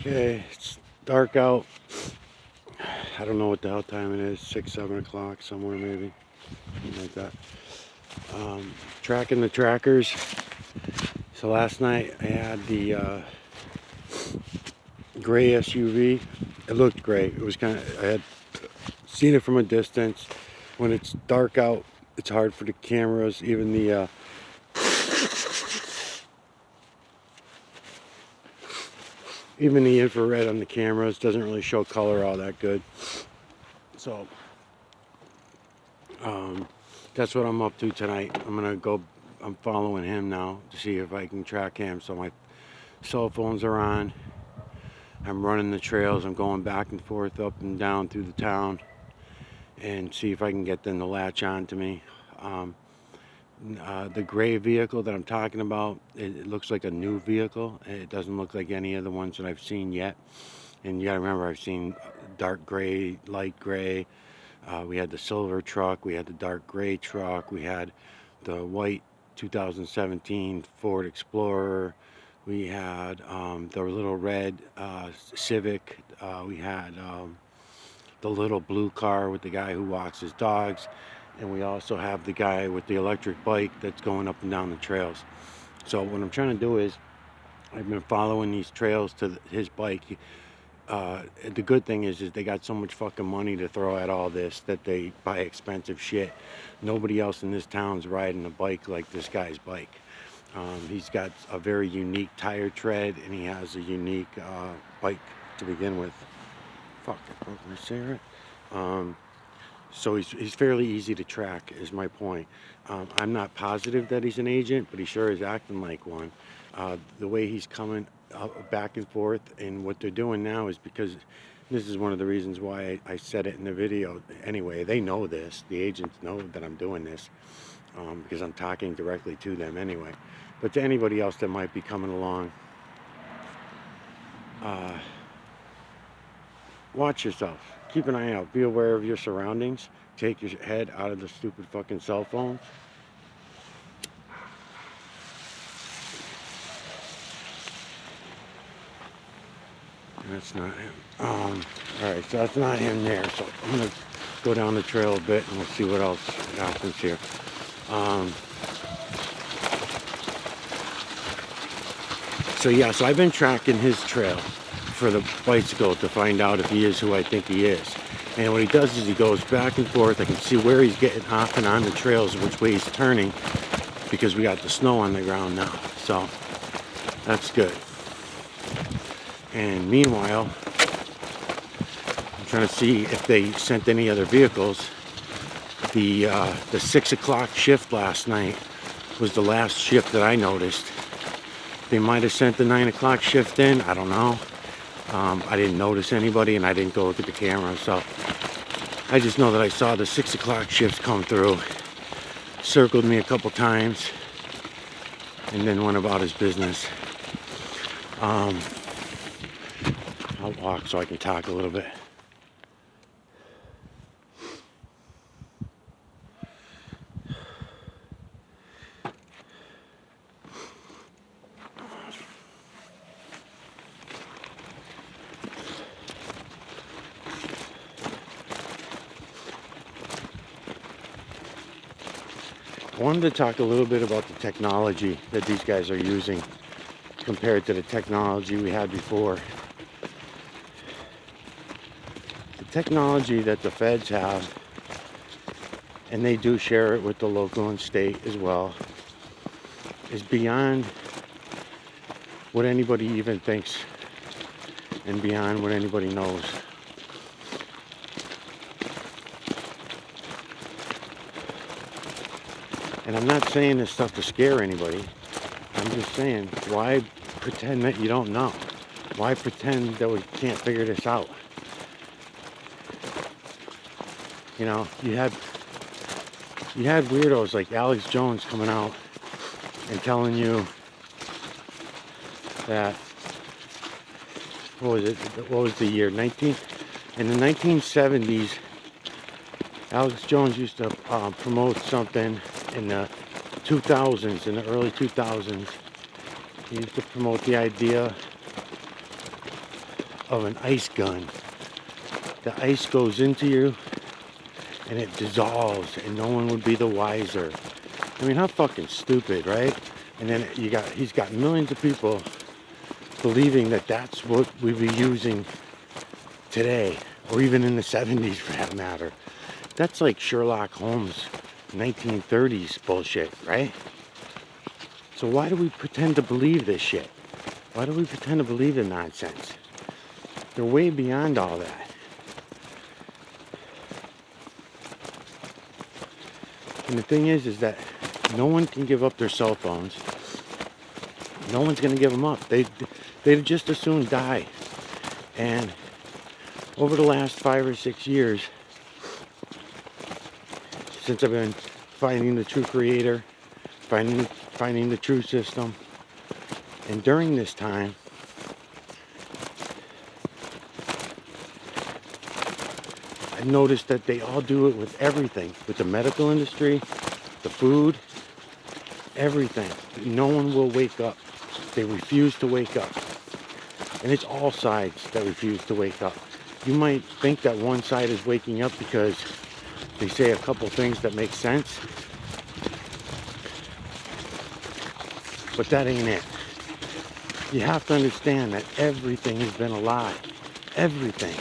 Okay, it's dark out. I don't know what the hell time it is, 6, 7 o'clock, somewhere maybe, something like that. Tracking the trackers. So last night I had the gray SUV. It looked great. It was I had seen it from a distance. When it's dark out, it's hard for the cameras, even the infrared on the cameras doesn't really show color all that good. So that's what I'm up to tonight. I'm following him now to see if I can track him. So my cell phones are on. I'm running the trails. I'm going back and forth up and down through the town and see if I can get them to latch on to me. The gray vehicle that I'm talking about, it looks like a new vehicle. It doesn't look like any of the ones that I've seen yet. And you gotta remember, I've seen dark gray, light gray. We had the silver truck, we had the dark gray truck, we had the white 2017 Ford Explorer, we had the little red Civic, we had the little blue car with the guy who walks his dogs, and we also have the guy with the electric bike that's going up and down the trails. So what I'm trying to do is, I've been following these trails to his bike. The good thing is they got so much fucking money to throw at all this that they buy expensive shit. Nobody else in this town's riding a bike like this guy's bike. He's got a very unique tire tread, and he has a unique bike to begin with. Fuck, I broke my cigarette. So he's fairly easy to track, is my point. I'm not positive that he's an agent, but he sure is acting like one. The way he's coming back and forth, and what they're doing now is because this is one of the reasons why I said it in the video. Anyway, they know this. The agents know that I'm doing this because I'm talking directly to them anyway. But to anybody else that might be coming along, watch yourself. Keep an eye out. Be aware of your surroundings. Take your head out of the stupid fucking cell phone. That's not him. Alright, so that's not him there. So I'm going to go down the trail a bit and we'll see what else happens here. So I've been tracking his trail for the bicycle to find out if he is who I think he is. And what he does is he goes back and forth. I can see where he's getting off and on the trails, which way he's turning, because we got the snow on the ground now. So that's good. And meanwhile, I'm trying to see if they sent any other vehicles. The 6 o'clock shift last night was the last shift that I noticed. They might have sent the 9 o'clock shift in. I don't know. I didn't notice anybody, and I didn't go look at the camera. So I just know that I saw the 6 o'clock shifts come through. Circled me a couple times, and then went about his business. I'll walk so I can talk a little bit. I wanted to talk a little bit about the technology that these guys are using compared to the technology we had before. The technology that the feds have, and they do share it with the local and state as well, is beyond what anybody even thinks and beyond what anybody knows. And I'm not saying this stuff to scare anybody. I'm just saying, why pretend that you don't know? Why pretend that we can't figure this out? You know, you had weirdos like Alex Jones coming out and telling you that, what was the year? In the 1970s, Alex Jones used to promote something in the 2000s, in the early 2000s. He used to promote the idea of an ice gun. The ice goes into you and it dissolves and no one would be the wiser. I mean, how fucking stupid, right? And then he's got millions of people believing that that's what we'd be using today, or even in the 70s for that matter. That's like Sherlock Holmes 1930s bullshit, right? So why do we pretend to believe this shit? Why do we pretend to believe the nonsense? They're way beyond all that. And the thing is that no one can give up their cell phones. No one's gonna give them up. They'd just as soon die. And over the last 5 or 6 years, since I've been finding the true creator, finding the true system, and during this time, I've noticed that they all do it with everything, with the medical industry, the food, everything. No one will wake up. They refuse to wake up. And it's all sides that refuse to wake up. You might think that one side is waking up because they say a couple things that make sense, but that ain't it. You have to understand that everything has been a lie. Everything.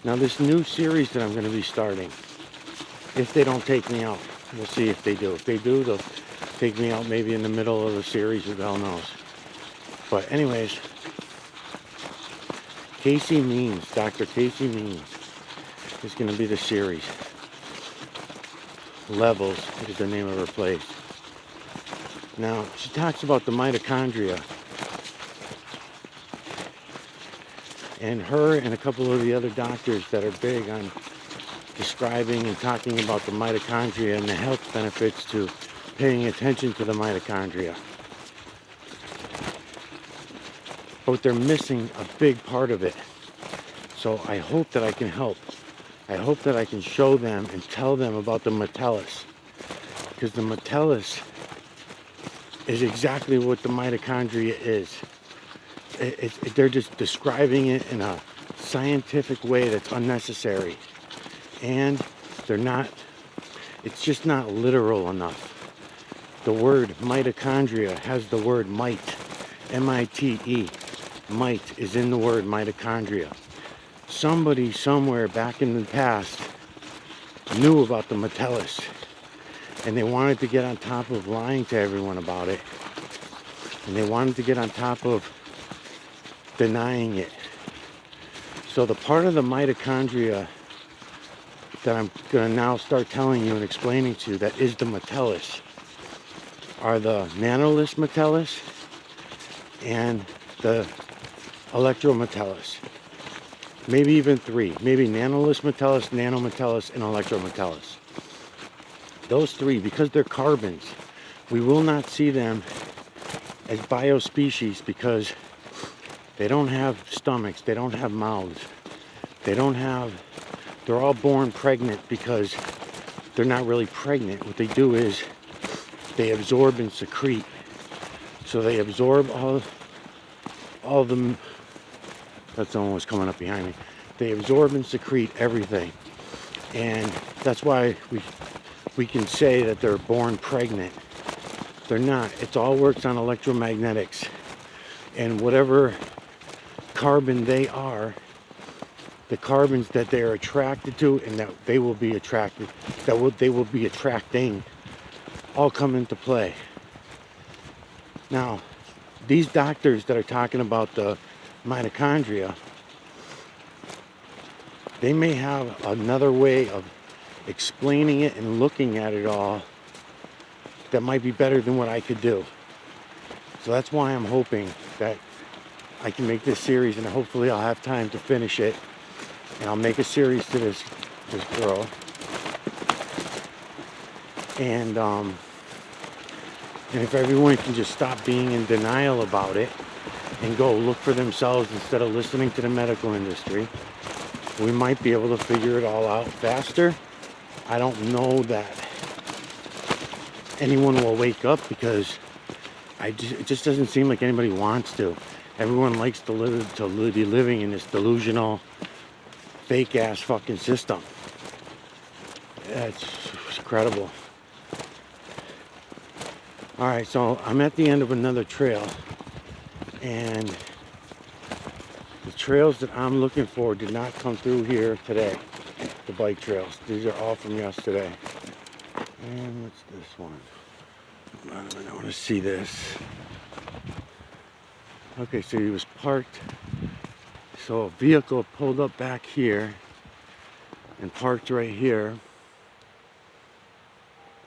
Now this new series that I'm going to be starting, if they don't take me out, we'll see if they do. If they do, they'll take me out maybe in the middle of the series, who the hell knows. But anyways, Casey Means, Dr. Casey Means is going to be the series. Levels is the name of her place. Now, she talks about the mitochondria. And her and a couple of the other doctors that are big on describing and talking about the mitochondria and the health benefits to paying attention to the mitochondria. But they're missing a big part of it. So I hope that I can help. I hope that I can show them and tell them about the Metellus. Because the Metellus is exactly what the mitochondria is. They're just describing it in a scientific way that's unnecessary. And it's just not literal enough. The word mitochondria has the word mite, M-I-T-E. Mite is in the word mitochondria. Somebody somewhere back in the past knew about the Metellus, and they wanted to get on top of lying to everyone about it, and they wanted to get on top of denying it. So the part of the mitochondria that I'm going to now start telling you and explaining to you that is the Metellus are the nanolist Metellus and the electrometellus. Maybe even 3. Maybe nanolist Metellus, nanometellus, and electrometellus. Those 3, because they're carbons, we will not see them as biospecies because they don't have stomachs, they don't have mouths, they're all born pregnant because they're not really pregnant. What they do is they absorb and secrete. So they absorb all the, that's someone was coming up behind me. They absorb and secrete everything. And that's why we can say that they're born pregnant. They're not. It all works on electromagnetics. And whatever carbon they are, the carbons that they're attracted to and that they will be attracted, they will be attracting, all come into play. Now, these doctors that are talking about the mitochondria, they may have another way of explaining it and looking at it all that might be better than what I could do. So that's why I'm hoping that I can make this series, and hopefully I'll have time to finish it, and I'll make a series to this girl. And if everyone can just stop being in denial about it and go look for themselves instead of listening to the medical industry, we might be able to figure it all out faster. I don't know that anyone will wake up because it just doesn't seem like anybody wants to. Everyone likes to be living in this delusional, fake ass fucking system. It's incredible. All right, so I'm at the end of another trail, and the trails that I'm looking for did not come through here today. The bike trails. These are all from yesterday. And what's this one? I want to see this. Okay, so he was parked. So a vehicle pulled up back here and parked right here.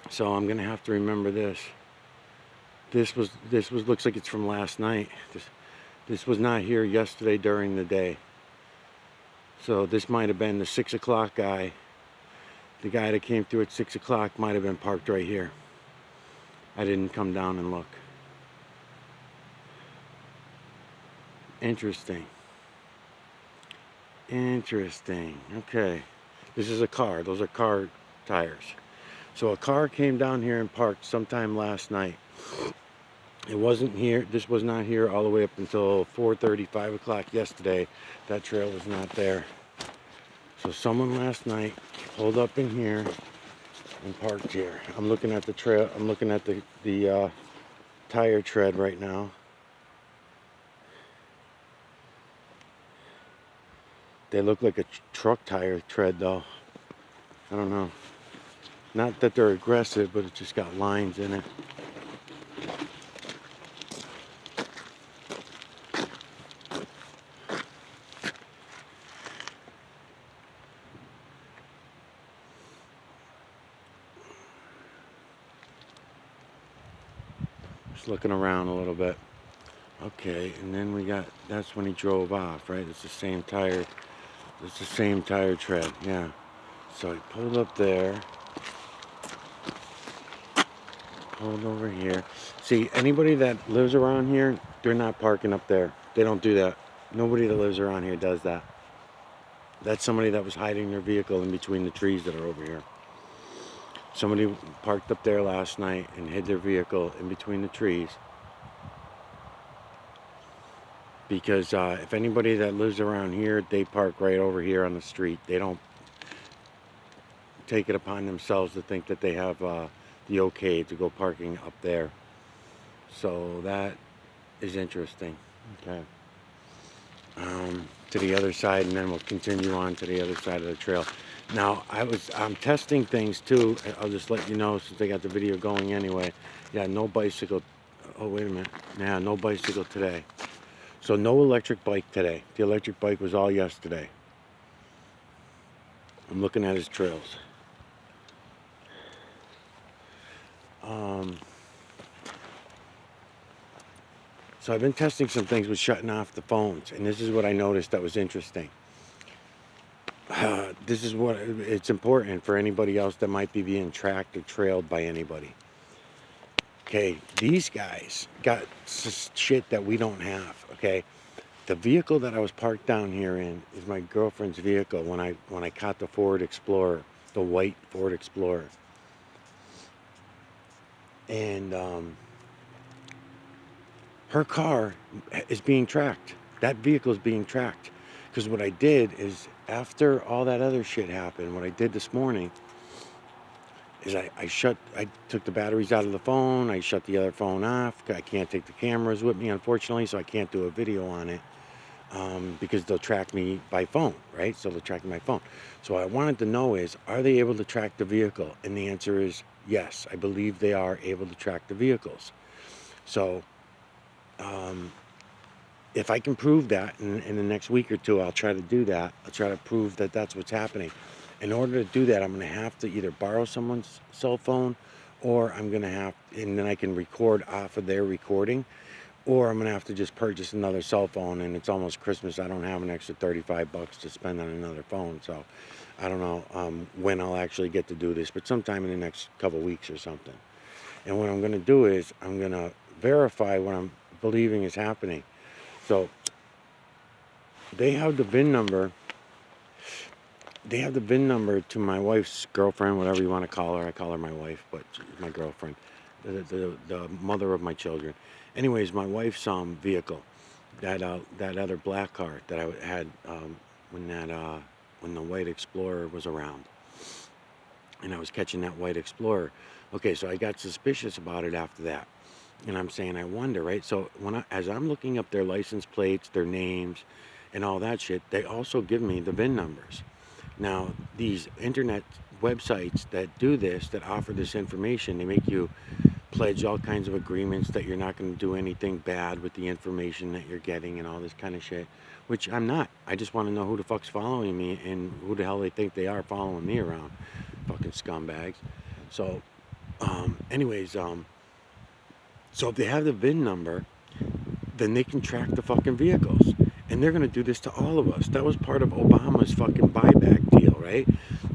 So I'm gonna have to remember this. This was looks like it's from last night. This was not here yesterday during the day. So this might have been the 6 o'clock guy. The guy that came through at 6 o'clock might have been parked right here. I didn't come down and look. Interesting. Interesting. Okay. This is a car. Those are car tires. So a car came down here and parked sometime last night. It wasn't here. This was not here all the way up until 4:30, 5 o'clock yesterday. That trail was not there. So someone last night pulled up in here and parked here. I'm looking at the trail. I'm looking at the tire tread right now. They look like a truck tire tread though. I don't know. Not that they're aggressive, but it just got lines in it. Just looking around a little bit. Okay, and then we got, that's when he drove off, right? It's the same tire. It's the same tire tread, yeah. So he pulled up there. Pulled over here. See, anybody that lives around here, they're not parking up there. They don't do that. Nobody that lives around here does that. That's somebody that was hiding their vehicle in between the trees that are over here. Somebody parked up there last night and hid their vehicle in between the trees. Because if anybody that lives around here, they park right over here on the street. They don't take it upon themselves to think that they have the okay to go parking up there. So that is interesting. Okay. To the other side, and then we'll continue on to the other side of the trail. Now, I'm testing things too. I'll just let you know since I got the video going anyway. Yeah, no bicycle. Oh, wait a minute. Yeah, no bicycle today. So no electric bike today. The electric bike was all yesterday. I'm looking at his trails. So I've been testing some things with shutting off the phones, and this is what I noticed that was interesting. This is what it's important for anybody else that might be being tracked or trailed by anybody. Okay, these guys got shit that we don't have. Okay, the vehicle that I was parked down here in is my girlfriend's vehicle when I caught the Ford Explorer, the white Ford Explorer, and her car is being tracked. That vehicle is being tracked. Because what I did is, after all that other shit happened, what I did this morning is I took the batteries out of the phone, I shut the other phone off. I can't take the cameras with me, unfortunately, so I can't do a video on it because they'll track me by phone, right? So they'll track my phone. So what I wanted to know is, are they able to track the vehicle? And the answer is yes. I believe they are able to track the vehicles. So if I can prove that in the next week or two, I'll try to do that. I'll try to prove that that's what's happening. In order to do that, I'm going to have to either borrow someone's cell phone, or I'm going to have, and then I can record off of their recording, or I'm going to have to just purchase another cell phone, and it's almost Christmas. I don't have an extra $35 to spend on another phone, so I don't know when I'll actually get to do this, but sometime in the next couple weeks or something. And what I'm going to do is I'm going to verify what I'm believing is happening. So they have the VIN number. They have the VIN number to my wife's girlfriend, whatever you want to call her. I call her my wife, but she's my girlfriend, the mother of my children. Anyways, my wife's vehicle. that other black car that I had when when the white Explorer was around, and I was catching that white Explorer. Okay, so I got suspicious about it after that, and I'm saying I wonder, right? So as I'm looking up their license plates, their names, and all that shit, they also give me the VIN numbers. Now, these internet websites that do this, that offer this information, they make you pledge all kinds of agreements that you're not going to do anything bad with the information that you're getting and all this kind of shit, which I'm not. I just want to know who the fuck's following me and who the hell they think they are following me around. Fucking scumbags. So, anyways, so if they have the VIN number, then they can track the fucking vehicles. And they're going to do this to all of us. That was part of Obama's fucking buyback deal, right?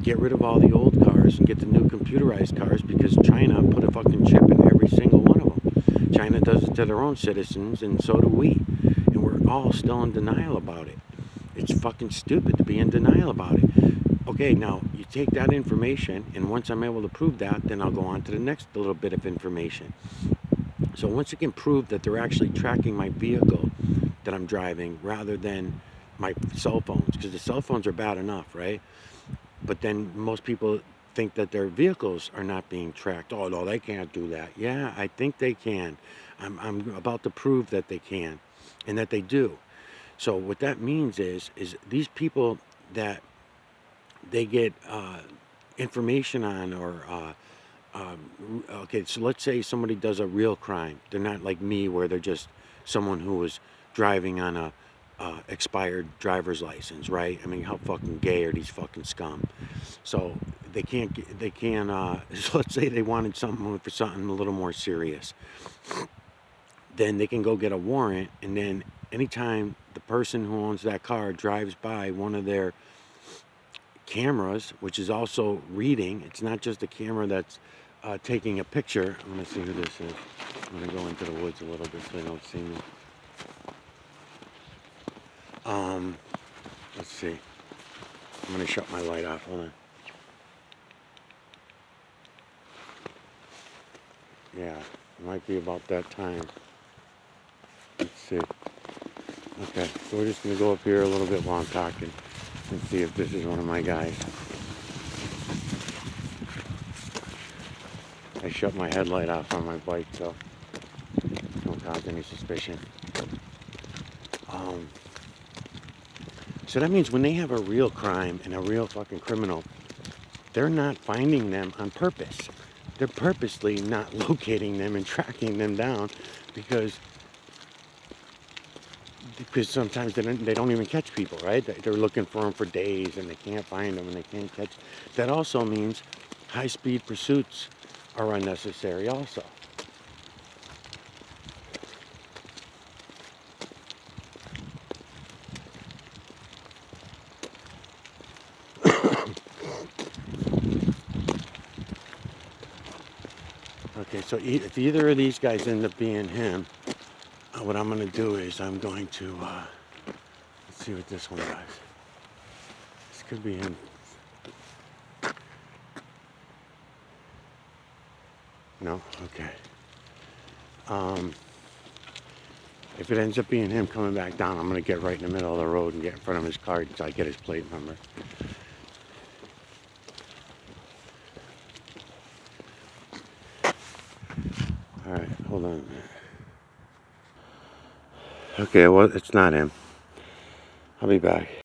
Get rid of all the old cars and get the new computerized cars because China put a fucking chip in every single one of them. China does it to their own citizens, and so do we. And we're all still in denial about it. It's fucking stupid to be in denial about it. Okay, now you take that information, and once I'm able to prove that, then I'll go on to the next little bit of information. So once you can prove that they're actually tracking my vehicle that I'm driving rather than my cell phones, because the cell phones are bad enough, right? But then most people think that their vehicles are not being tracked. Oh, no, they can't do that. Yeah, I think they can. I'm about to prove that they can and that they do. So what that means is these people that they get information on or okay, so let's say somebody does a real crime. They're not like me where they're just someone who was driving on a expired driver's license, right? I mean, how fucking gay are these fucking scum? So they can so let's say they wanted something for something a little more serious. Then they can go get a warrant, and then anytime the person who owns that car drives by one of their cameras, which is also reading, it's not just a camera that's taking a picture. I'm going to see who this is. I'm going to go into the woods a little bit so they don't see me. Let's see. I'm going to shut my light off. Hold on. Yeah, it might be about that time. Let's see. Okay, so we're just going to go up here a little bit while I'm talking and see if this is one of my guys. I shut my headlight off on my bike, so don't cause any suspicion. So that means when they have a real crime and a real fucking criminal, they're not finding them on purpose. They're purposely not locating them and tracking them down because sometimes they don't even catch people, right? They're looking for them for days and they can't find them and they can't catch. That also means high-speed pursuits are unnecessary also. Okay, so if either of these guys end up being him, what I'm going to do is I'm going to, let's see what this one does. This could be him. No? Okay. If it ends up being him coming back down, I'm going to get right in the middle of the road and get in front of his car until I get his plate number. Alright, hold on a minute. Okay, well, it's not him. I'll be back.